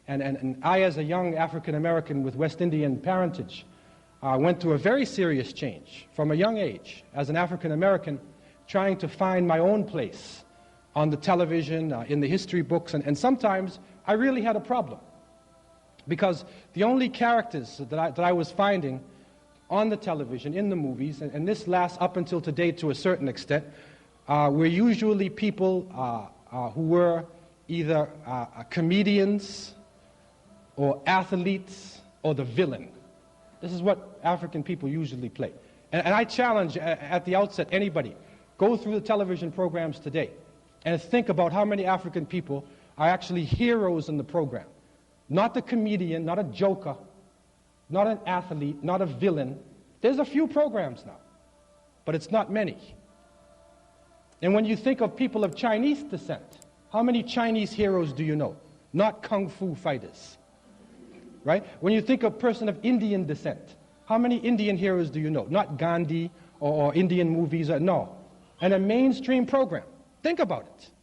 And I, as a young African-American with West Indian parentage, went through a very serious change from a young age as an African-American, trying to find my own place on the television, in the history books, and sometimes I really had a problem. Because the only characters that I was finding on the television, in the movies, and this lasts up until today to a certain extent, were usually people who were either comedians or athletes or the villain. This is what African people usually play. And I challenge at the outset anybody, go through the television programs today and think about how many African people are actually heroes in the program. Not the comedian, not a joker, not an athlete, not a villain. There's a few programs now, but it's not many. And when you think of people of Chinese descent, how many Chinese heroes do you know? Not kung fu fighters, right? When you think of a person of Indian descent, how many Indian heroes do you know? Not Gandhi or Indian movies, no. And a mainstream program. Think about it.